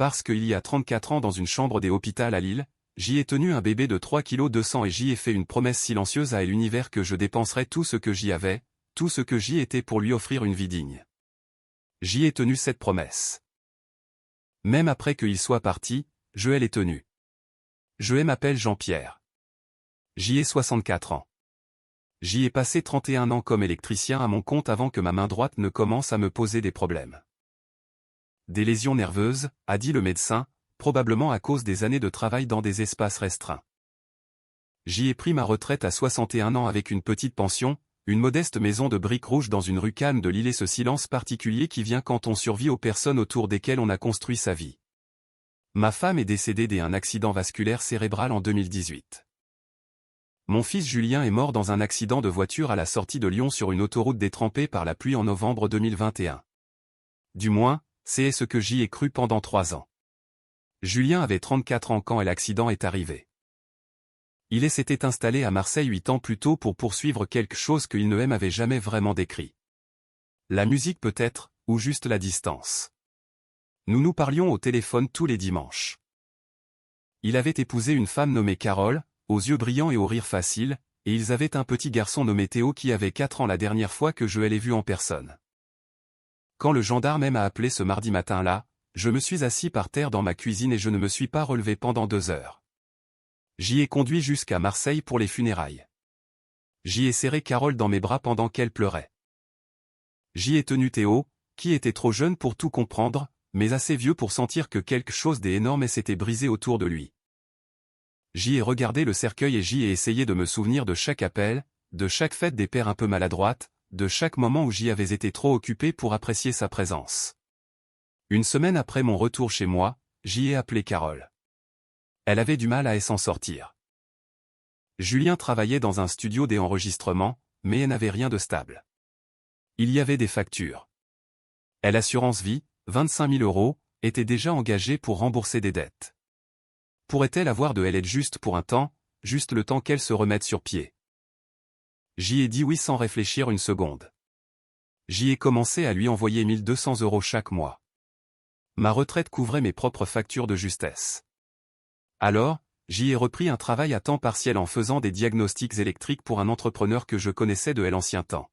parce qu'il y a 34 ans dans une chambre des hôpitaux à Lille, j'y ai tenu un bébé de 3 kg 200 et j'y ai fait une promesse silencieuse à l'univers que je dépenserais tout ce que j'y avais, tout ce que j'y étais pour lui offrir une vie digne. J'y ai tenu cette promesse. Même après qu'il soit parti, je l'ai tenue. Je m'appelle Jean-Pierre. J'y ai 64 ans. J'y ai passé 31 ans comme électricien à mon compte avant que ma main droite ne commence à me poser des problèmes. Des lésions nerveuses, a dit le médecin, probablement à cause des années de travail dans des espaces restreints. J'y ai pris ma retraite à 61 ans avec une petite pension, une modeste maison de briques rouges dans une rue calme de Lille et ce silence particulier qui vient quand on survit aux personnes autour desquelles on a construit sa vie. Ma femme est décédée d'un accident vasculaire cérébral en 2018. Mon fils Julien est mort dans un accident de voiture à la sortie de Lyon sur une autoroute détrempée par la pluie en novembre 2021. Du moins, c'est ce que j'y ai cru pendant 3 ans. Julien avait 34 ans quand l'accident est arrivé. Il s'était installé à Marseille 8 ans plus tôt pour poursuivre quelque chose qu'il ne m'avait jamais vraiment décrit. La musique peut-être, ou juste la distance. Nous nous parlions au téléphone tous les dimanches. Il avait épousé une femme nommée Carole, aux yeux brillants et au rire facile, et ils avaient un petit garçon nommé Théo qui avait 4 ans la dernière fois que je l'ai vu en personne. Quand le gendarme m'a appelé ce mardi matin-là, je me suis assis par terre dans ma cuisine et je ne me suis pas relevé pendant 2 heures. J'y ai conduit jusqu'à Marseille pour les funérailles. J'y ai serré Carole dans mes bras pendant qu'elle pleurait. J'y ai tenu Théo, qui était trop jeune pour tout comprendre, mais assez vieux pour sentir que quelque chose d'énorme s'était brisé autour de lui. J'y ai regardé le cercueil et j'y ai essayé de me souvenir de chaque appel, de chaque fête des pères un peu maladroite, de chaque moment où j'y avais été trop occupé pour apprécier sa présence. Une semaine après mon retour chez moi, j'y ai appelé Carole. Elle avait du mal à s'en sortir. Julien travaillait dans un studio d'enregistrement, mais elle n'avait rien de stable. Il y avait des factures. L'assurance vie, 25 000 €, était déjà engagée pour rembourser des dettes. Pourrait-elle avoir de l'aide juste pour un temps, juste le temps qu'elle se remette sur pied? J'y ai dit oui sans réfléchir une seconde. J'y ai commencé à lui envoyer 1 200 € chaque mois. Ma retraite couvrait mes propres factures de justesse. Alors, j'y ai repris un travail à temps partiel en faisant des diagnostics électriques pour un entrepreneur que je connaissais de l'ancien temps.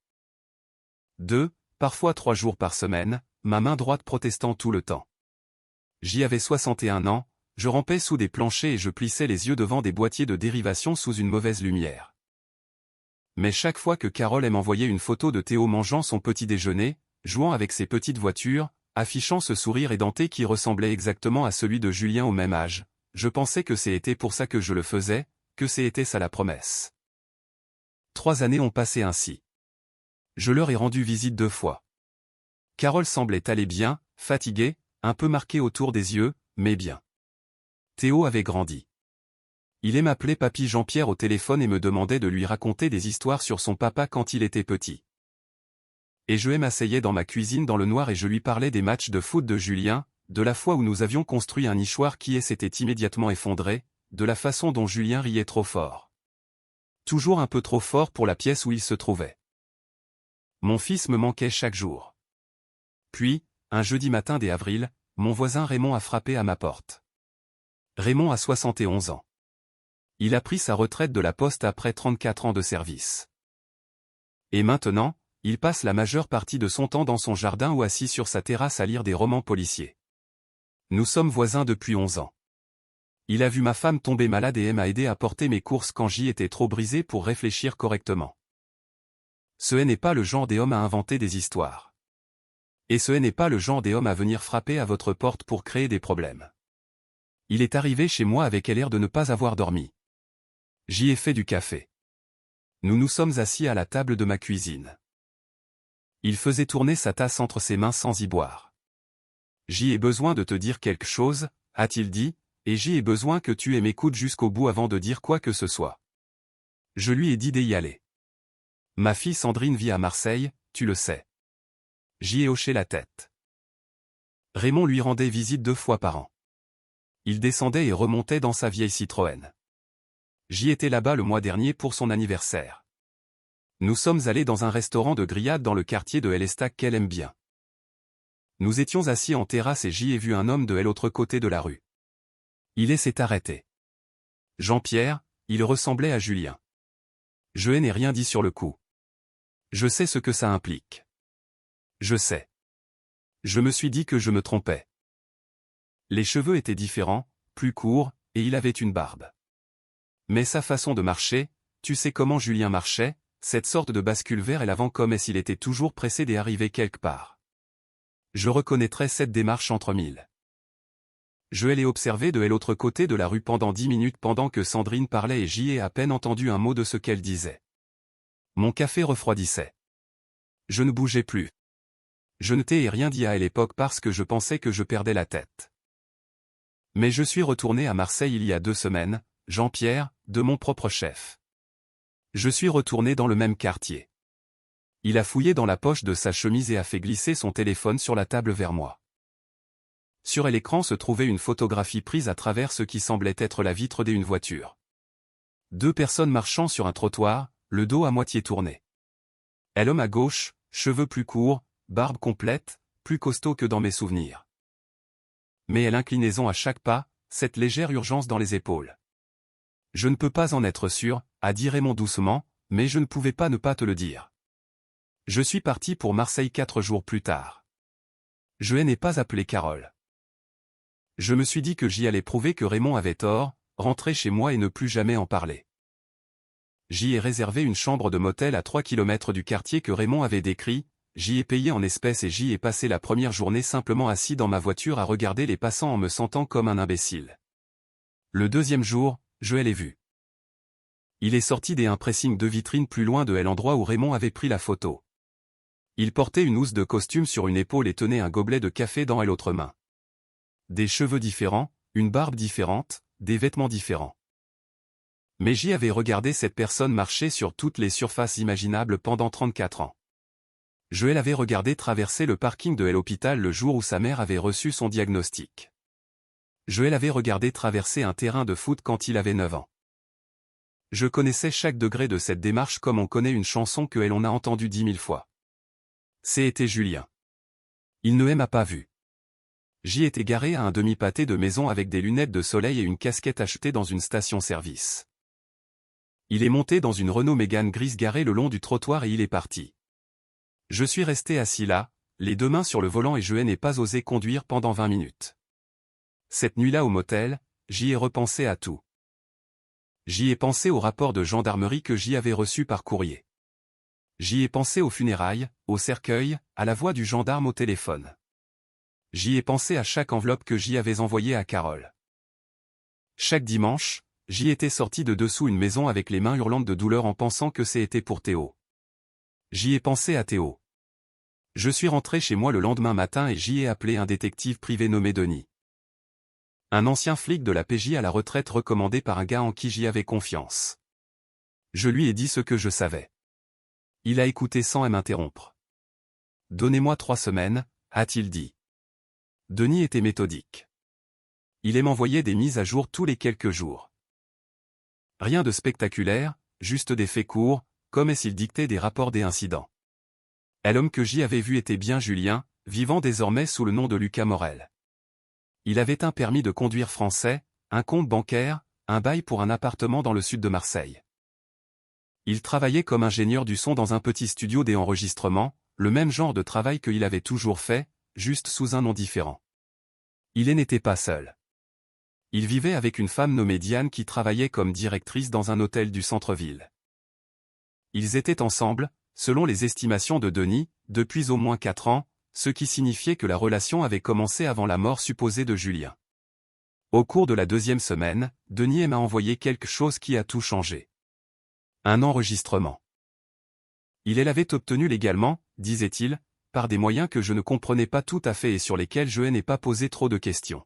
2, parfois 3 jours par semaine, ma main droite protestant tout le temps. J'y avais 61 ans, je rampais sous des planchers et je plissais les yeux devant des boîtiers de dérivation sous une mauvaise lumière. Mais chaque fois que Carole m'envoyait une photo de Théo mangeant son petit déjeuner, jouant avec ses petites voitures, affichant ce sourire édenté qui ressemblait exactement à celui de Julien au même âge, je pensais que c'était pour ça que je le faisais, que c'était ça la promesse. 3 années ont passé ainsi. Je leur ai rendu visite 2 fois. Carole semblait aller bien, fatiguée, un peu marquée autour des yeux, mais bien. Théo avait grandi. Il m'appelait papy Jean-Pierre au téléphone et me demandait de lui raconter des histoires sur son papa quand il était petit. Et je m'asseyais dans ma cuisine dans le noir et je lui parlais des matchs de foot de Julien, de la fois où nous avions construit un nichoir qui s'était immédiatement effondré, de la façon dont Julien riait trop fort. Toujours un peu trop fort pour la pièce où il se trouvait. Mon fils me manquait chaque jour. Puis, un jeudi matin d'avril, mon voisin Raymond a frappé à ma porte. Raymond a 71 ans. Il a pris sa retraite de la poste après 34 ans de service. Et maintenant, il passe la majeure partie de son temps dans son jardin ou assis sur sa terrasse à lire des romans policiers. Nous sommes voisins depuis 11 ans. Il a vu ma femme tomber malade et m'a aidé à porter mes courses quand j'y étais trop brisé pour réfléchir correctement. Ce n'est pas le genre d'homme à inventer des histoires. Et ce n'est pas le genre d'homme à venir frapper à votre porte pour créer des problèmes. Il est arrivé chez moi avec l'air de ne pas avoir dormi. J'y ai fait du café. Nous nous sommes assis à la table de ma cuisine. Il faisait tourner sa tasse entre ses mains sans y boire. J'y ai besoin de te dire quelque chose, a-t-il dit, et j'y ai besoin que tu m'écoutes jusqu'au bout avant de dire quoi que ce soit. Je lui ai dit d'y aller. Ma fille Sandrine vit à Marseille, tu le sais. J'y ai hoché la tête. Raymond lui rendait visite 2 fois par an. Il descendait et remontait dans sa vieille Citroën. J'y étais là-bas le mois dernier pour son anniversaire. Nous sommes allés dans un restaurant de grillades dans le quartier de l'Estac qu'elle aime bien. Nous étions assis en terrasse et j'y ai vu un homme de l'autre côté de la rue. Il s'est arrêté. Jean-Pierre, il ressemblait à Julien. Je n'ai rien dit sur le coup. Je sais ce que ça implique. Je sais. Je me suis dit que je me trompais. Les cheveux étaient différents, plus courts, et il avait une barbe. Mais sa façon de marcher, tu sais comment Julien marchait, cette sorte de bascule vers l'avant comme s'il était toujours pressé d'arriver quelque part. Je reconnaîtrais cette démarche entre mille. Je l'ai observé de l'autre côté de la rue pendant 10 minutes pendant que Sandrine parlait et j'y ai à peine entendu un mot de ce qu'elle disait. Mon café refroidissait. Je ne bougeais plus. Je ne t'ai rien dit à l'époque parce que je pensais que je perdais la tête. Mais je suis retourné à Marseille il y a 2 semaines, Jean-Pierre, de mon propre chef. Je suis retourné dans le même quartier. Il a fouillé dans la poche de sa chemise et a fait glisser son téléphone sur la table vers moi. Sur l'écran se trouvait une photographie prise à travers ce qui semblait être la vitre d'une voiture. 2 personnes marchant sur un trottoir, le dos à moitié tourné. L'homme à gauche, cheveux plus courts, barbe complète, plus costaud que dans mes souvenirs. Mais l'inclinaison à chaque pas, cette légère urgence dans les épaules. Je ne peux pas en être sûr, a dit Raymond doucement, mais je ne pouvais pas ne pas te le dire. Je suis parti pour Marseille 4 jours plus tard. Je n'ai pas appelé Carole. Je me suis dit que j'y allais prouver que Raymond avait tort, rentrer chez moi et ne plus jamais en parler. J'y ai réservé une chambre de motel à 3 kilomètres du quartier que Raymond avait décrit, j'y ai payé en espèces et j'y ai passé la première journée simplement assis dans ma voiture à regarder les passants en me sentant comme un imbécile. Le 2e jour, je l'ai vu. Il est sorti un pressing de vitrine plus loin de l'endroit où Raymond avait pris la photo. Il portait une housse de costume sur une épaule et tenait un gobelet de café dans l'autre main. Des cheveux différents, une barbe différente, des vêtements différents. Mais j'y avais regardé cette personne marcher sur toutes les surfaces imaginables pendant 34 ans. Je l'avais regardé traverser le parking de l'hôpital le jour où sa mère avait reçu son diagnostic. Je l'avais regardé traverser un terrain de foot quand il avait 9 ans. Je connaissais chaque degré de cette démarche comme on connaît une chanson que l'on a entendue 10 000 fois. C'était Julien. Il ne m'a pas vu. J'y étais garé à un demi-pâté de maison avec des lunettes de soleil et une casquette achetée dans une station-service. Il est monté dans une Renault Mégane grise garée le long du trottoir et il est parti. Je suis resté assis là, les 2 mains sur le volant et je n'ai pas osé conduire pendant 20 minutes. Cette nuit-là au motel, j'y ai repensé à tout. J'y ai pensé au rapport de gendarmerie que j'y avais reçu par courrier. J'y ai pensé aux funérailles, au cercueil, à la voix du gendarme au téléphone. J'y ai pensé à chaque enveloppe que j'y avais envoyée à Carole. Chaque dimanche, j'y étais sorti de dessous une maison avec les mains hurlantes de douleur en pensant que c'était pour Théo. J'y ai pensé à Théo. Je suis rentré chez moi le lendemain matin et j'y ai appelé un détective privé nommé Denis. Un ancien flic de la PJ à la retraite recommandé par un gars en qui j'y avais confiance. Je lui ai dit ce que je savais. Il a écouté sans m'interrompre. « Donnez-moi 3 semaines, a-t-il dit. Denis était méthodique. Il m'envoyait des mises à jour tous les quelques jours. Rien de spectaculaire, juste des faits courts, comme s'il dictait des rapports des incidents. L'homme que j'y avais vu était bien Julien, vivant désormais sous le nom de Lucas Morel. Il avait un permis de conduire français, un compte bancaire, un bail pour un appartement dans le sud de Marseille. Il travaillait comme ingénieur du son dans un petit studio d'enregistrement, le même genre de travail qu'il avait toujours fait, juste sous un nom différent. Il n'était pas seul. Il vivait avec une femme nommée Diane qui travaillait comme directrice dans un hôtel du centre-ville. Ils étaient ensemble, selon les estimations de Denis, depuis au moins 4 ans, ce qui signifiait que la relation avait commencé avant la mort supposée de Julien. Au cours de la 2e semaine, Denis m'a envoyé quelque chose qui a tout changé. Un enregistrement. Il l'avait obtenu légalement, disait-il, par des moyens que je ne comprenais pas tout à fait et sur lesquels je n'ai pas posé trop de questions.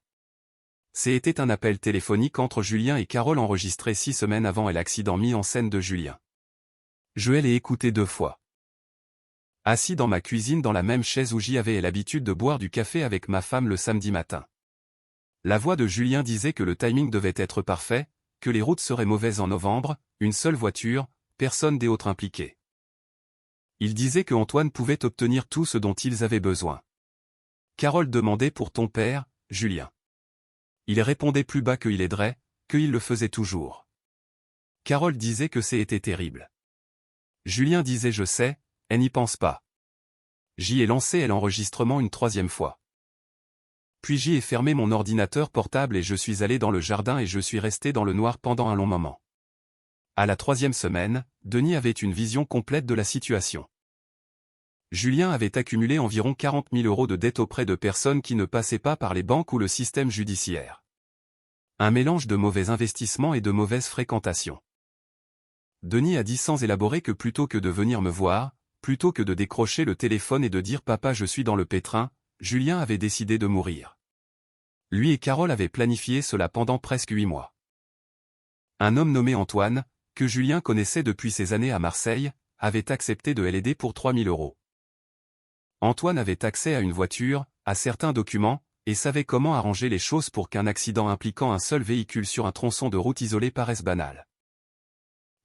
C'était un appel téléphonique entre Julien et Carole enregistré 6 semaines avant l'accident mis en scène de Julien. Je l'ai écouté 2 fois. Assis dans ma cuisine dans la même chaise où j'y avais l'habitude de boire du café avec ma femme le samedi matin. La voix de Julien disait que le timing devait être parfait, que les routes seraient mauvaises en novembre, une seule voiture, personne des autres impliqués. Il disait que Antoine pouvait obtenir tout ce dont ils avaient besoin. Carole demandait pour ton père, Julien. Il répondait plus bas qu'il aiderait, qu'il le faisait toujours. Carole disait que c'était terrible. Julien disait je sais, elle n'y pense pas. J'y ai lancé l'enregistrement une 3e fois. Puis j'y ai fermé mon ordinateur portable et je suis allé dans le jardin et je suis resté dans le noir pendant un long moment. À la 3e semaine, Denis avait une vision complète de la situation. Julien avait accumulé environ 40 000 € de dettes auprès de personnes qui ne passaient pas par les banques ou le système judiciaire. Un mélange de mauvais investissements et de mauvaise fréquentation. Denis a dit sans élaborer que plutôt que de venir me voir, plutôt que de décrocher le téléphone et de dire « Papa je suis dans le pétrin », Julien avait décidé de mourir. Lui et Carole avaient planifié cela pendant presque 8 mois. Un homme nommé Antoine, que Julien connaissait depuis ses années à Marseille, avait accepté de l'aider pour 3 000 €. Antoine avait accès à une voiture, à certains documents, et savait comment arranger les choses pour qu'un accident impliquant un seul véhicule sur un tronçon de route isolé paraisse banal.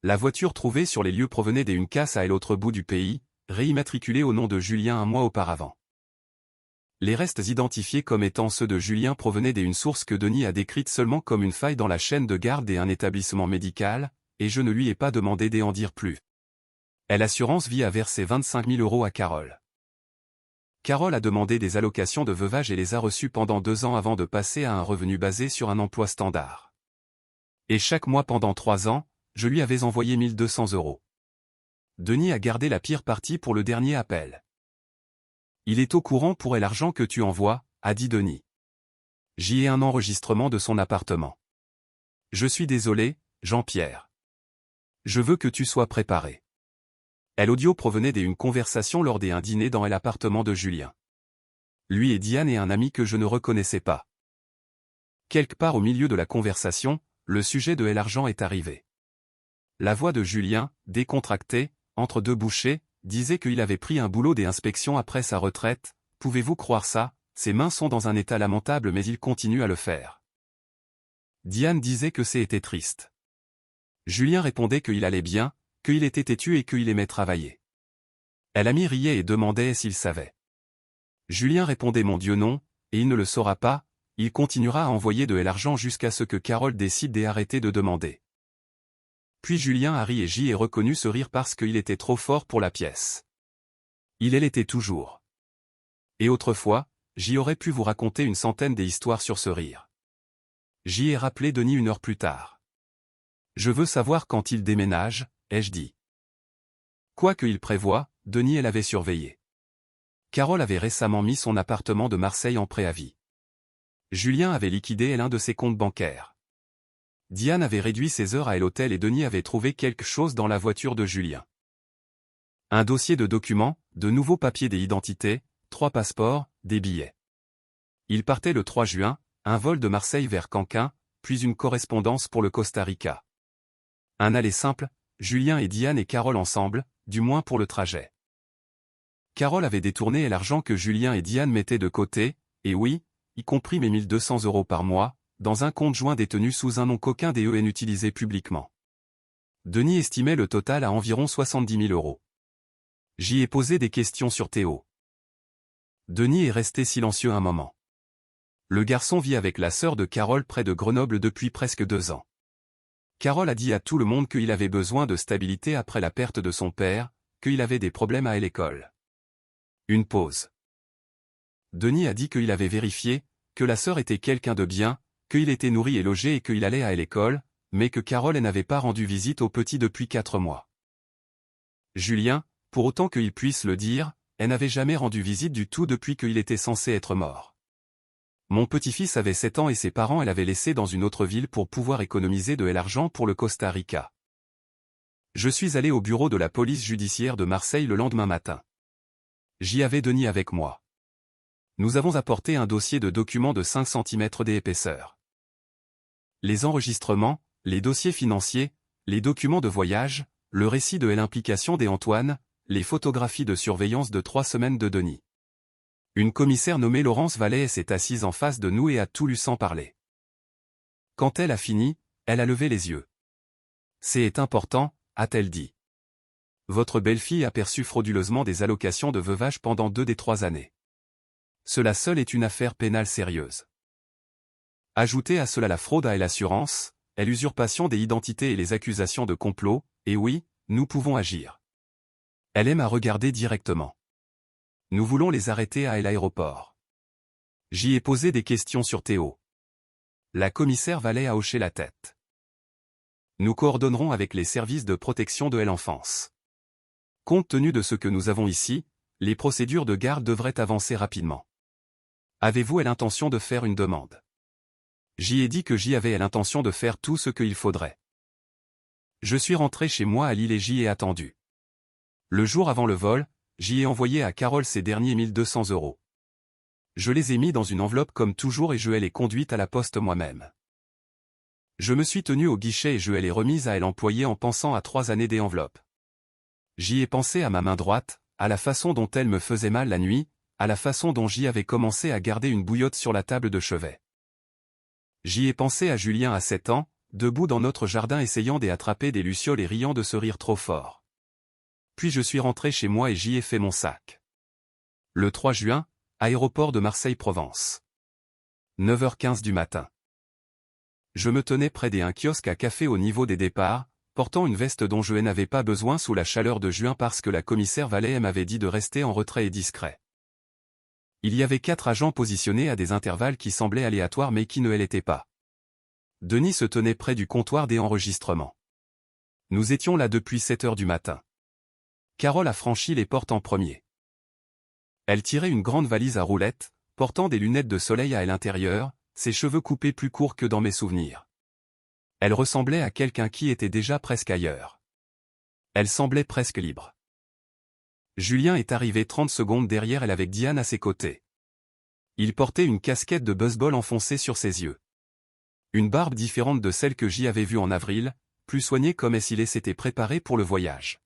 La voiture trouvée sur les lieux provenait d'une casse à l'autre bout du pays, réimmatriculée au nom de Julien un mois auparavant. Les restes identifiés comme étant ceux de Julien provenaient d'une source que Denis a décrite seulement comme une faille dans la chaîne de garde et un établissement médical, et je ne lui ai pas demandé d'en dire plus. L'assurance vie a versé 25 000 € à Carole. Carole a demandé des allocations de veuvage et les a reçues pendant 2 ans avant de passer à un revenu basé sur un emploi standard. Et chaque mois pendant 3 ans, je lui avais envoyé 1 200 €. Denis a gardé la pire partie pour le dernier appel. Il est au courant pour l'argent que tu envoies, a dit Denis. J'y ai un enregistrement de son appartement. Je suis désolé, Jean-Pierre. Je veux que tu sois préparé. L'audio provenait d'une conversation lors d'un dîner dans l'appartement de Julien. Lui et Diane et un ami que je ne reconnaissais pas. Quelque part au milieu de la conversation, le sujet de l'argent est arrivé. La voix de Julien, décontractée, entre deux bouchées, disait qu'il avait pris un boulot d'inspection après sa retraite. Pouvez-vous croire ça? Ses mains sont dans un état lamentable mais il continue à le faire. Diane disait que c'était triste. Julien répondait qu'il allait bien, qu'il était têtu et qu'il aimait travailler. L'ami riait et demandait s'il savait. Julien répondait mon Dieu non, et il ne le saura pas, il continuera à envoyer de l'argent jusqu'à ce que Carole décide d'arrêter de demander. Puis Julien a ri et j'y ai reconnu ce rire parce qu'il était trop fort pour la pièce. Elle était toujours. Et autrefois, j'y aurais pu vous raconter une centaine d'histoires sur ce rire. J'y ai rappelé Denis 1 heure plus tard. Je veux savoir quand il déménage, ai-je dit. Quoi qu'il prévoie, Denis l'avait surveillé. Carole avait récemment mis son appartement de Marseille en préavis. Julien avait liquidé l'un de ses comptes bancaires. Diane avait réduit ses heures à l'hôtel et Denis avait trouvé quelque chose dans la voiture de Julien. Un dossier de documents, de nouveaux papiers d'identité, 3 passeports, des billets. Il partait le 3 juin, un vol de Marseille vers Canquin, puis une correspondance pour le Costa Rica. Un aller simple, Julien et Diane et Carole ensemble, du moins pour le trajet. Carole avait détourné l'argent que Julien et Diane mettaient de côté, et oui, y compris mes 1 200 € par mois, dans un compte joint détenu sous un nom qu'aucun des utilisé publiquement. Denis estimait le total à environ 70 000 €. J'y ai posé des questions sur Théo. Denis est resté silencieux un moment. Le garçon vit avec la sœur de Carole près de Grenoble depuis presque 2 ans. Carole a dit à tout le monde qu'il avait besoin de stabilité après la perte de son père, qu'il avait des problèmes à l'école. Une pause. Denis a dit qu'il avait vérifié, que la sœur était quelqu'un de bien, qu'il était nourri et logé et qu'il allait à l'école, mais que Carole n'avait pas rendu visite au petit depuis 4 mois. Julien, pour autant qu'il puisse le dire, elle n'avait jamais rendu visite du tout depuis qu'il était censé être mort. Mon petit-fils avait 7 ans et ses parents l'avaient laissé dans une autre ville pour pouvoir économiser de l'argent pour le Costa Rica. Je suis allé au bureau de la police judiciaire de Marseille le lendemain matin. J'y avais Denis avec moi. Nous avons apporté un dossier de documents de 5 cm d'épaisseur. Les enregistrements, les dossiers financiers, les documents de voyage, le récit de l'implication des Antoine, les photographies de surveillance de 3 semaines de Denis. Une commissaire nommée Laurence Vallée s'est assise en face de nous et a tout lu sans parler. Quand elle a fini, elle a levé les yeux. C'est important, a-t-elle dit. Votre belle-fille a perçu frauduleusement des allocations de veuvage pendant 2 des 3 années. Cela seul est une affaire pénale sérieuse. Ajoutez à cela la fraude à l'assurance, et l'usurpation des identités et les accusations de complot, et oui, nous pouvons agir. Elle aime à regarder directement. Nous voulons les arrêter à l'aéroport. J'y ai posé des questions sur Théo. La commissaire Vallée a hoché la tête. Nous coordonnerons avec les services de protection de l'enfance. Compte tenu de ce que nous avons ici, les procédures de garde devraient avancer rapidement. Avez-vous l'intention de faire une demande? J'y ai dit que j'y avais l'intention de faire tout ce qu'il faudrait. Je suis rentré chez moi à Lille et j'y ai attendu. Le jour avant le vol, j'y ai envoyé à Carole ces derniers 1200 €. Je les ai mis dans une enveloppe comme toujours et je l'ai conduite à la poste moi-même. Je me suis tenu au guichet et je l'ai remise à l'employé en pensant à 3 années des enveloppes. J'y ai pensé à ma main droite, à la façon dont elle me faisait mal la nuit, à la façon dont j'y avais commencé à garder une bouillotte sur la table de chevet. J'y ai pensé à Julien à 7 ans, debout dans notre jardin essayant d'attraper des lucioles et riant de ce rire trop fort. Puis je suis rentré chez moi et j'y ai fait mon sac. Le 3 juin, aéroport de Marseille-Provence. 9h15 du matin. Je me tenais près d'un kiosque à café au niveau des départs, portant une veste dont je n'avais pas besoin sous la chaleur de juin parce que la commissaire Vallée m'avait dit de rester en retrait et discret. Il y avait 4 agents positionnés à des intervalles qui semblaient aléatoires mais qui ne l'étaient pas. Denis se tenait près du comptoir des enregistrements. Nous étions là depuis 7h du matin. Carole a franchi les portes en premier. Elle tirait une grande valise à roulettes, portant des lunettes de soleil à l'intérieur, ses cheveux coupés plus courts que dans mes souvenirs. Elle ressemblait à quelqu'un qui était déjà presque ailleurs. Elle semblait presque libre. Julien est arrivé 30 secondes derrière elle avec Diane à ses côtés. Il portait une casquette de baseball enfoncée sur ses yeux. Une barbe différente de celle que j'y avais vue en avril, plus soignée comme s'il s'était préparé pour le voyage.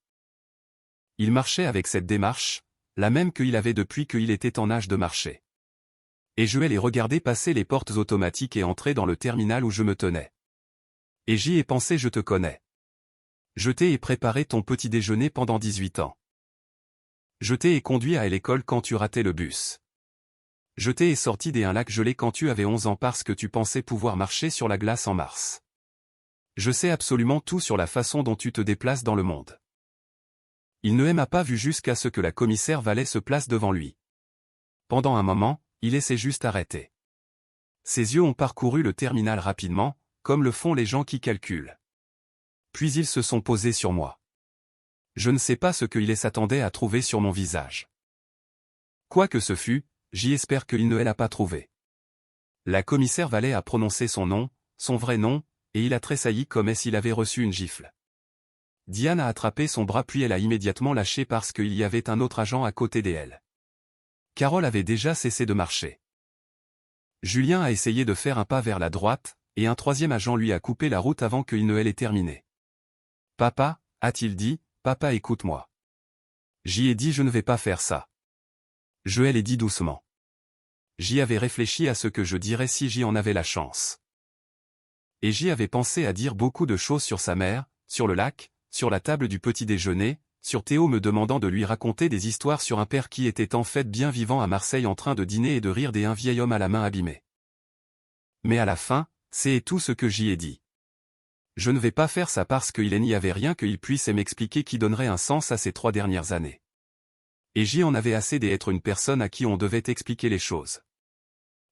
Il marchait avec cette démarche, la même qu'il avait depuis qu'il était en âge de marcher. Et je les regardais passer les portes automatiques et entrer dans le terminal où je me tenais. Et j'y ai pensé, je te connais. Je t'ai préparé ton petit déjeuner pendant 18 ans. Je t'ai conduit à l'école quand tu ratais le bus. Je t'ai sorti d'un lac gelé quand tu avais 11 ans parce que tu pensais pouvoir marcher sur la glace en mars. Je sais absolument tout sur la façon dont tu te déplaces dans le monde. Il ne m'a pas vu jusqu'à ce que la commissaire Vallée se place devant lui. Pendant un moment, il s'est juste arrêté. Ses yeux ont parcouru le terminal rapidement, comme le font les gens qui calculent. Puis ils se sont posés sur moi. Je ne sais pas ce qu'il s'attendait à trouver sur mon visage. Quoi que ce fût, j'espère qu'il ne l'a pas trouvé. La commissaire Vallée a prononcé son nom, son vrai nom, et il a tressailli comme s'il avait reçu une gifle. Diane a attrapé son bras puis elle a immédiatement lâché parce qu'il y avait un autre agent à côté d'elle. Carole avait déjà cessé de marcher. Julien a essayé de faire un pas vers la droite, et un troisième agent lui a coupé la route avant qu'il ne l'ait terminé. « Papa » a-t-il dit, « Papa, écoute-moi. » J'y ai dit je ne vais pas faire ça. Je l'ai dit doucement. J'y avais réfléchi à ce que je dirais si j'y en avais la chance. Et j'y avais pensé à dire beaucoup de choses sur sa mère, sur le lac, sur la table du petit déjeuner, sur Théo me demandant de lui raconter des histoires sur un père qui était en fait bien vivant à Marseille en train de dîner et de rire d'un vieil homme à la main abîmée. Mais à la fin, c'est tout ce que j'y ai dit. Je ne vais pas faire ça parce qu'il n'y avait rien qu'il puisse m'expliquer qui donnerait un sens à ces 3 dernières années. Et j'y en avais assez d'être une personne à qui on devait expliquer les choses.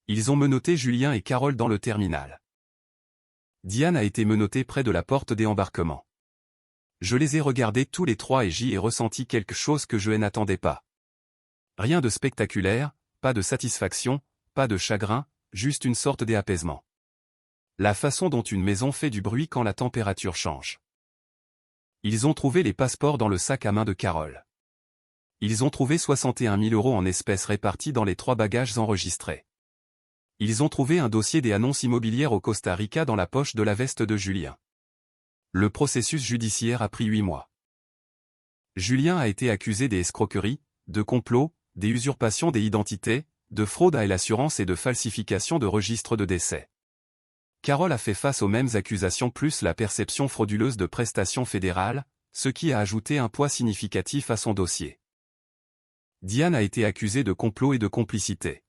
Ils ont menotté Julien et Carole dans le terminal. Diane a été menottée près de la porte des embarquements. Je les ai regardés tous les 3 et j'y ai ressenti quelque chose que je n'attendais pas. Rien de spectaculaire, pas de satisfaction, pas de chagrin, juste une sorte d'apaisement. La façon dont une maison fait du bruit quand la température change. Ils ont trouvé les passeports dans le sac à main de Carole. Ils ont trouvé 61 000 € en espèces répartis dans les 3 bagages enregistrés. Ils ont trouvé un dossier des annonces immobilières au Costa Rica dans la poche de la veste de Julien. Le processus judiciaire a pris 8 mois. Julien a été accusé d'escroquerie, de complot, d'usurpation des identités, de fraude à l'assurance et de falsification de registres de décès. Carole a fait face aux mêmes accusations plus la perception frauduleuse de prestations fédérales, ce qui a ajouté un poids significatif à son dossier. Diane a été accusée de complot et de complicité.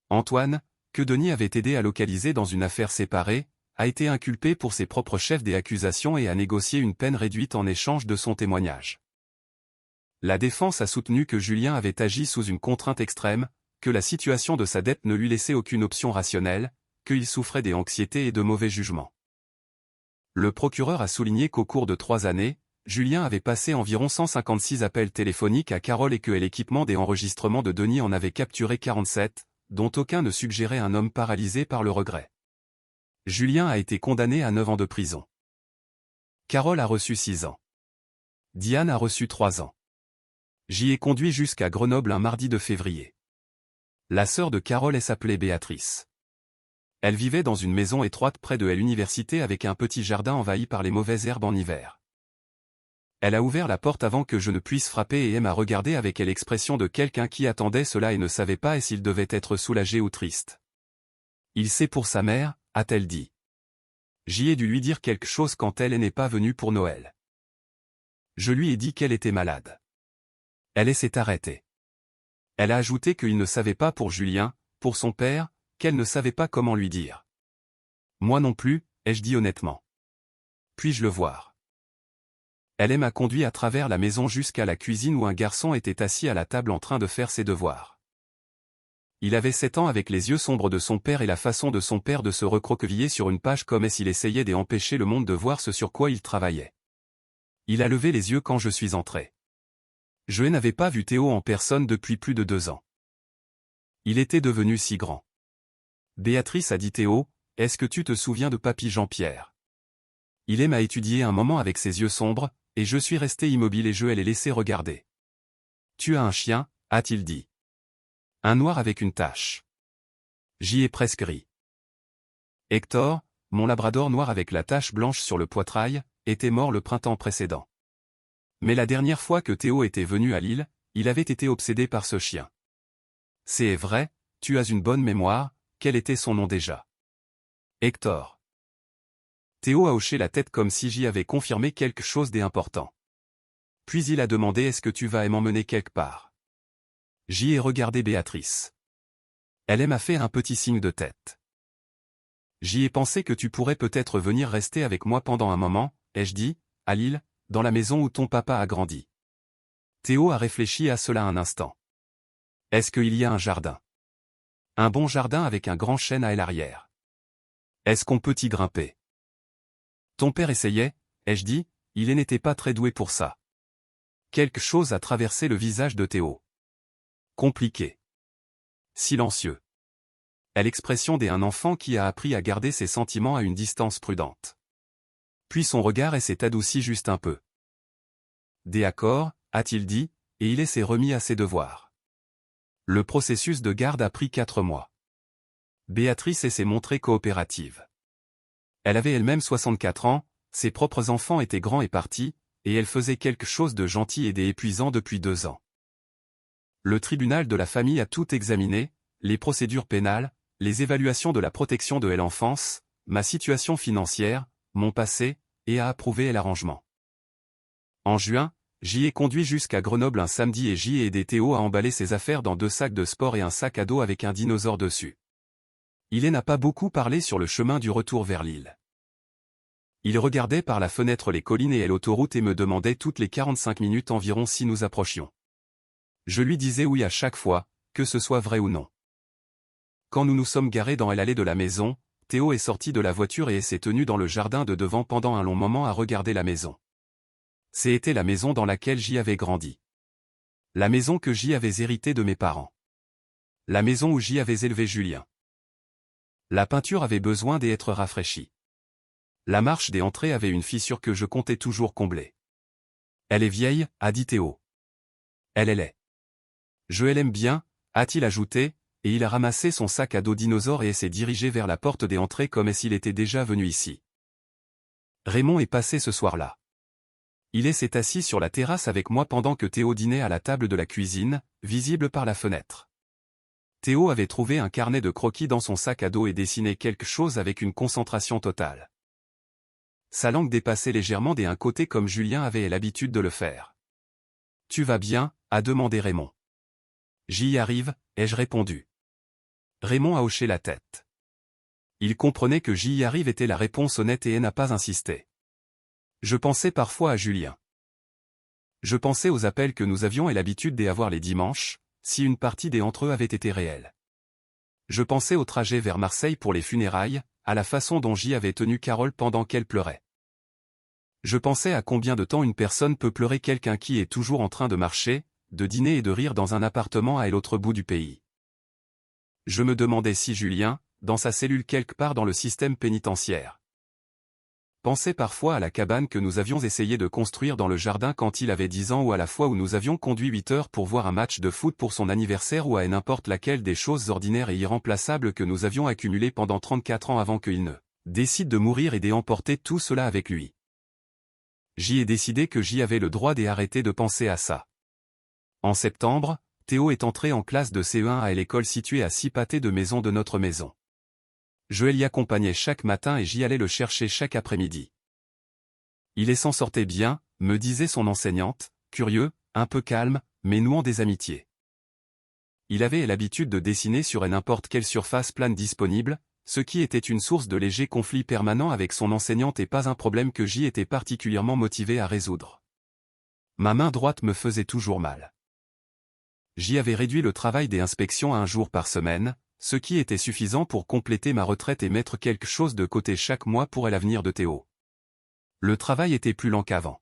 Antoine, que Denis avait aidé à localiser dans une affaire séparée, a été inculpé pour ses propres chefs des accusations et a négocié une peine réduite en échange de son témoignage. La défense a soutenu que Julien avait agi sous une contrainte extrême, que la situation de sa dette ne lui laissait aucune option rationnelle, qu'il souffrait des anxiétés et de mauvais jugements. Le procureur a souligné qu'au cours de 3 années, Julien avait passé environ 156 appels téléphoniques à Carole et que l'équipement des enregistrements de Denis en avait capturé 47, dont aucun ne suggérait un homme paralysé par le regret. Julien a été condamné à 9 ans de prison. Carole a reçu 6 ans. Diane a reçu 3 ans. J'y ai conduit jusqu'à Grenoble un mardi de février. La sœur de Carole s'appelait Béatrice. Elle vivait dans une maison étroite près de l'université avec un petit jardin envahi par les mauvaises herbes en hiver. Elle a ouvert la porte avant que je ne puisse frapper et m'a regardé avec l'expression de quelqu'un qui attendait cela et ne savait pas s'il devait être soulagé ou triste. Il sait pour sa mère, a-t-elle dit. J'y ai dû lui dire quelque chose quand elle n'est pas venue pour Noël. Je lui ai dit qu'elle était malade. Elle s'est arrêtée. Elle a ajouté qu'il ne savait pas pour Julien, pour son père, qu'elle ne savait pas comment lui dire. Moi non plus, ai-je dit honnêtement. Puis-je le voir? Elle m'a conduit à travers la maison jusqu'à la cuisine où un garçon était assis à la table en train de faire ses devoirs. Il avait 7 ans avec les yeux sombres de son père et la façon de son père de se recroqueviller sur une page comme s'il essayait d'empêcher le monde de voir ce sur quoi il travaillait. Il a levé les yeux quand je suis entré. Je n'avais pas vu Théo en personne depuis plus de 2 ans. Il était devenu si grand. Béatrice a dit Théo, est-ce que tu te souviens de papy Jean-Pierre? Il m'a étudié un moment avec ses yeux sombres, et je suis resté immobile et je l'ai laissé regarder. Tu as un chien, a-t-il dit. Un noir avec une tache. J'y ai presque ri. Hector, mon labrador noir avec la tache blanche sur le poitrail, était mort le printemps précédent. Mais la dernière fois que Théo était venu à Lille, il avait été obsédé par ce chien. C'est vrai, tu as une bonne mémoire, quel était son nom déjà? Hector. Théo a hoché la tête comme si j'y avais confirmé quelque chose d'important. Puis il a demandé est-ce que tu vas m'emmener quelque part? J'y ai regardé Béatrice. Elle m'a fait un petit signe de tête. J'y ai pensé que tu pourrais peut-être venir rester avec moi pendant un moment, ai-je dit, à Lille, dans la maison où ton papa a grandi. Théo a réfléchi à cela un instant. Est-ce qu'il y a un jardin? Un bon jardin avec un grand chêne à l'arrière. Est-ce qu'on peut y grimper? Ton père essayait, ai-je dit, il n'était pas très doué pour ça. Quelque chose a traversé le visage de Théo. Compliqué. Silencieux. Est l'expression d'un enfant qui a appris à garder ses sentiments à une distance prudente. Puis son regard s'est adouci juste un peu. D'accord, a-t-il dit, et il s'est remis à ses devoirs. Le processus de garde a pris 4 mois. Béatrice s'est montrée coopérative. Elle avait elle-même 64 ans, ses propres enfants étaient grands et partis, et elle faisait quelque chose de gentil et d'épuisant depuis 2 ans. Le tribunal de la famille a tout examiné, les procédures pénales, les évaluations de la protection de l'enfance, ma situation financière, mon passé, et a approuvé l'arrangement. En juin, j'y ai conduit jusqu'à Grenoble un samedi et j'y ai aidé Théo à emballer ses affaires dans 2 sacs de sport et un sac à dos avec un dinosaure dessus. Il n'a pas beaucoup parlé sur le chemin du retour vers Lille. Il regardait par la fenêtre les collines et l'autoroute et me demandait toutes les 45 minutes environ si nous approchions. Je lui disais oui à chaque fois, que ce soit vrai ou non. Quand nous nous sommes garés dans l'allée de la maison, Théo est sorti de la voiture et s'est tenu dans le jardin de devant pendant un long moment à regarder la maison. C'était la maison dans laquelle j'y avais grandi. La maison que j'y avais héritée de mes parents. La maison où j'y avais élevé Julien. La peinture avait besoin d'être rafraîchie. La marche des entrées avait une fissure que je comptais toujours combler. Elle est vieille, a dit Théo. Elle l'est. Je l'aime bien, a-t-il ajouté, et il a ramassé son sac à dos dinosaure et s'est dirigé vers la porte des entrées comme s'il était déjà venu ici. Raymond est passé ce soir-là. Il s'est assis sur la terrasse avec moi pendant que Théo dînait à la table de la cuisine, visible par la fenêtre. Théo avait trouvé un carnet de croquis dans son sac à dos et dessiné quelque chose avec une concentration totale. Sa langue dépassait légèrement d'un côté comme Julien avait l'habitude de le faire. « Tu vas bien » a demandé Raymond. « J'y arrive » ai-je répondu. Raymond a hoché la tête. Il comprenait que j'y arrive était la réponse honnête et n'a pas insisté. Je pensais parfois à Julien. Je pensais aux appels que nous avions et l'habitude d'avoir les dimanches, si une partie des entre eux avait été réelle. Je pensais au trajet vers Marseille pour les funérailles, à la façon dont j'y avais tenu Carole pendant qu'elle pleurait. Je pensais à combien de temps une personne peut pleurer quelqu'un qui est toujours en train de marcher, de dîner et de rire dans un appartement à l'autre bout du pays. Je me demandais si Julien, dans sa cellule quelque part dans le système pénitentiaire, pensait parfois à la cabane que nous avions essayé de construire dans le jardin quand il avait 10 ans ou à la fois où nous avions conduit 8 heures pour voir un match de foot pour son anniversaire ou à n'importe laquelle des choses ordinaires et irremplaçables que nous avions accumulées pendant 34 ans avant qu'il ne décide de mourir et d'emporter tout cela avec lui. J'y ai décidé que j'y avais le droit d'arrêter de penser à ça. En septembre, Théo est entré en classe de CE1 à l'école située à 6 pâtés de maison de notre maison. Je l'y accompagnais chaque matin et j'y allais le chercher chaque après-midi. Il s'en sortait bien, me disait son enseignante, curieux, un peu calme, mais nouant des amitiés. Il avait l'habitude de dessiner sur n'importe quelle surface plane disponible, ce qui était une source de léger conflit permanent avec son enseignante et pas un problème que j'y étais particulièrement motivé à résoudre. Ma main droite me faisait toujours mal. J'y avais réduit le travail des inspections à 1 jour par semaine, ce qui était suffisant pour compléter ma retraite et mettre quelque chose de côté chaque mois pour l'avenir de Théo. Le travail était plus lent qu'avant.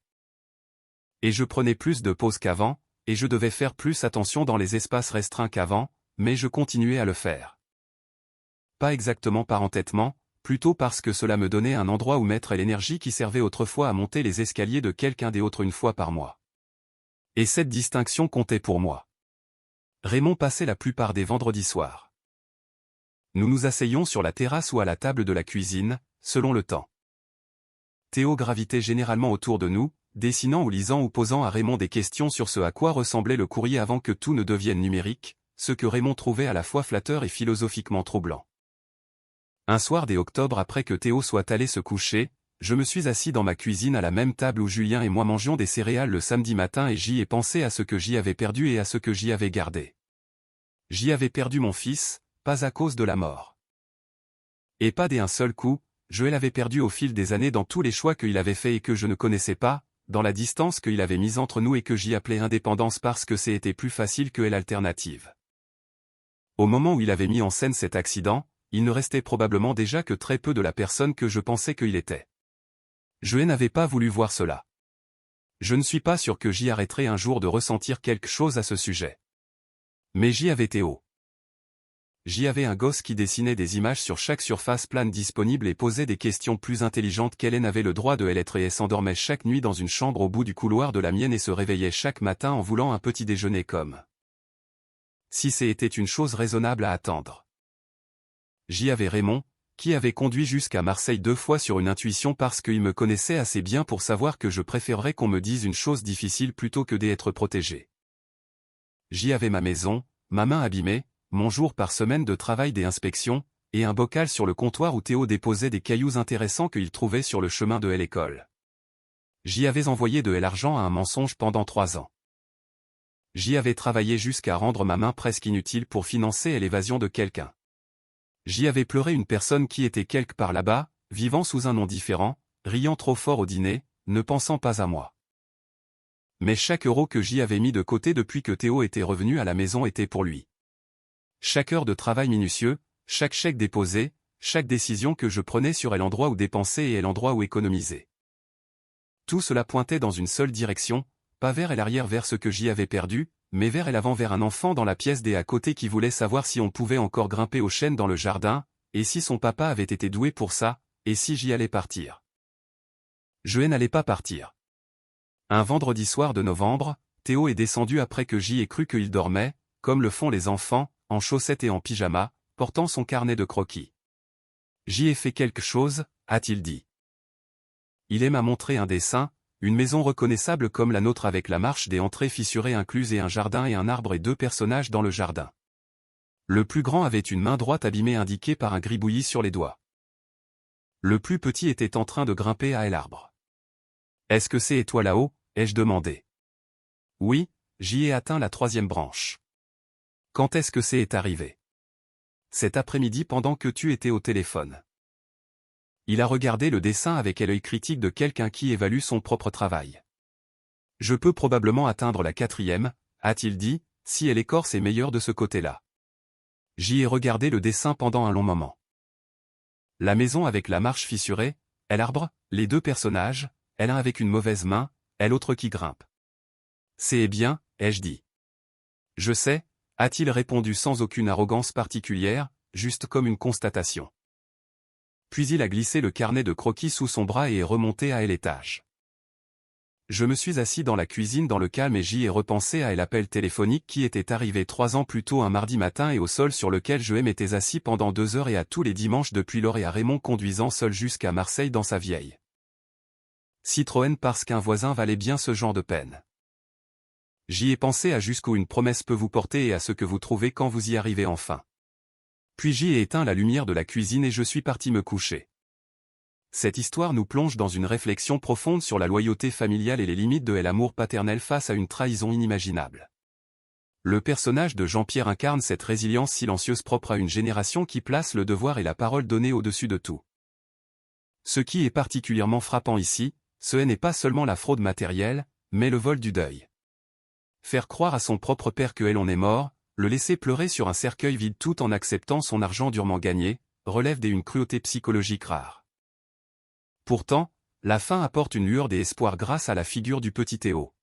Et je prenais plus de pauses qu'avant, et je devais faire plus attention dans les espaces restreints qu'avant, mais je continuais à le faire. Pas exactement par entêtement, plutôt parce que cela me donnait un endroit où mettre l'énergie qui servait autrefois à monter les escaliers de quelqu'un d'autre 1 fois par mois. Et cette distinction comptait pour moi. Raymond passait la plupart des vendredis soirs. Nous nous asseyions sur la terrasse ou à la table de la cuisine, selon le temps. Théo gravitait généralement autour de nous, dessinant ou lisant ou posant à Raymond des questions sur ce à quoi ressemblait le courrier avant que tout ne devienne numérique, ce que Raymond trouvait à la fois flatteur et philosophiquement troublant. Un soir d'octobre après que Théo soit allé se coucher, je me suis assis dans ma cuisine à la même table où Julien et moi mangions des céréales le samedi matin et j'y ai pensé à ce que j'y avais perdu et à ce que j'y avais gardé. J'y avais perdu mon fils, pas à cause de la mort. Et pas d'un seul coup, je l'avais perdu au fil des années dans tous les choix qu'il avait faits et que je ne connaissais pas, dans la distance qu'il avait mise entre nous et que j'y appelais indépendance parce que c'était plus facile que l'alternative. Au moment où il avait mis en scène cet accident, il ne restait probablement déjà que très peu de la personne que je pensais qu'il était. Je n'avais pas voulu voir cela. Je ne suis pas sûr que j'y arrêterai un jour de ressentir quelque chose à ce sujet. Mais j'y avais Théo. J'y avais un gosse qui dessinait des images sur chaque surface plane disponible et posait des questions plus intelligentes qu'Hélène avait le droit de l'être et s'endormait chaque nuit dans une chambre au bout du couloir de la mienne et se réveillait chaque matin en voulant un petit déjeuner comme si c'était une chose raisonnable à attendre. J'y avais Raymond, qui avait conduit jusqu'à Marseille 2 fois sur une intuition parce qu'il me connaissait assez bien pour savoir que je préférerais qu'on me dise une chose difficile plutôt que d'être protégé. J'y avais ma maison, ma main abîmée, mon jour par semaine de travail des inspections, et un bocal sur le comptoir où Théo déposait des cailloux intéressants qu'il trouvait sur le chemin de l'école. J'y avais envoyé de l'argent à un mensonge pendant 3 ans. J'y avais travaillé jusqu'à rendre ma main presque inutile pour financer l'évasion de quelqu'un. J'y avais pleuré une personne qui était quelque part là-bas, vivant sous un nom différent, riant trop fort au dîner, ne pensant pas à moi. Mais chaque euro que j'y avais mis de côté depuis que Théo était revenu à la maison était pour lui. Chaque heure de travail minutieux, chaque chèque déposé, chaque décision que je prenais sur l'endroit où dépenser et l'endroit où économiser. Tout cela pointait dans une seule direction, pas vers l'arrière vers ce que j'y avais perdu, mais vers l'avant vers un enfant dans la pièce des à côté qui voulait savoir si on pouvait encore grimper aux chênes dans le jardin, et si son papa avait été doué pour ça, et si j'y allais partir. Je n'allais pas partir. Un vendredi soir de novembre, Théo est descendu après que j'y ai cru qu'il dormait, comme le font les enfants, en chaussettes et en pyjama, portant son carnet de croquis. J'y ai fait quelque chose, a-t-il dit. Il m'a montré un dessin, une maison reconnaissable comme la nôtre avec la marche des entrées fissurées incluse et un jardin et un arbre et 2 personnages dans le jardin. Le plus grand avait une main droite abîmée indiquée par un gribouillis sur les doigts. Le plus petit était en train de grimper à l'arbre. « Est-ce que c'est toi là-haut » ai-je demandé. « Oui, j'y ai atteint la 3e branche. »« Quand est-ce que c'est arrivé » Cet après-midi pendant que tu étais au téléphone. Il a regardé le dessin avec l'œil critique de quelqu'un qui évalue son propre travail. Je peux probablement atteindre la 4e, a-t-il dit, si elle écorce est meilleure de ce côté-là. J'y ai regardé le dessin pendant un long moment. La maison avec la marche fissurée, elle arbre, les deux personnages, elle un avec une mauvaise main, elle autre qui grimpe. C'est bien, ai-je dit. Je sais, a-t-il répondu sans aucune arrogance particulière, juste comme une constatation. Puis il a glissé le carnet de croquis sous son bras et est remonté à l'étage. Je me suis assis dans la cuisine dans le calme et j'y ai repensé à l'appel téléphonique qui était arrivé 3 ans plus tôt un mardi matin et au sol sur lequel je m'étais assis pendant 2 heures et à tous les dimanches depuis lors et à Raymond conduisant seul jusqu'à Marseille dans sa vieille Citroën parce qu'un voisin valait bien ce genre de peine. J'y ai pensé à jusqu'où une promesse peut vous porter et à ce que vous trouvez quand vous y arrivez enfin. Puis j'y ai éteint la lumière de la cuisine et je suis parti me coucher. Cette histoire nous plonge dans une réflexion profonde sur la loyauté familiale et les limites de l'amour paternel face à une trahison inimaginable. Le personnage de Jean-Pierre incarne cette résilience silencieuse propre à une génération qui place le devoir et la parole donnée au-dessus de tout. Ce qui est particulièrement frappant ici, ce n'est pas seulement la fraude matérielle, mais le vol du deuil. Faire croire à son propre père que l'on est mort, le laisser pleurer sur un cercueil vide tout en acceptant son argent durement gagné, relève d'une cruauté psychologique rare. Pourtant, la fin apporte une lueur d'espoir grâce à la figure du petit Théo.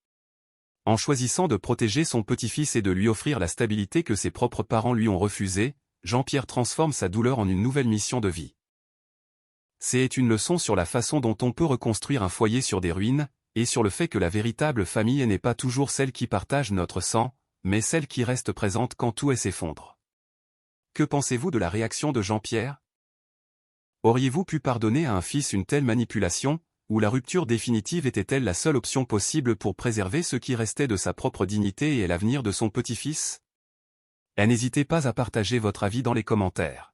En choisissant de protéger son petit-fils et de lui offrir la stabilité que ses propres parents lui ont refusée, Jean-Pierre transforme sa douleur en une nouvelle mission de vie. C'est une leçon sur la façon dont on peut reconstruire un foyer sur des ruines, et sur le fait que la véritable famille n'est pas toujours celle qui partage notre sang, mais celle qui reste présente quand tout s'effondre. Que pensez-vous de la réaction de Jean-Pierre ? Auriez-vous pu pardonner à un fils une telle manipulation, ou la rupture définitive était-elle la seule option possible pour préserver ce qui restait de sa propre dignité et l'avenir de son petit-fils ? N'hésitez pas à partager votre avis dans les commentaires.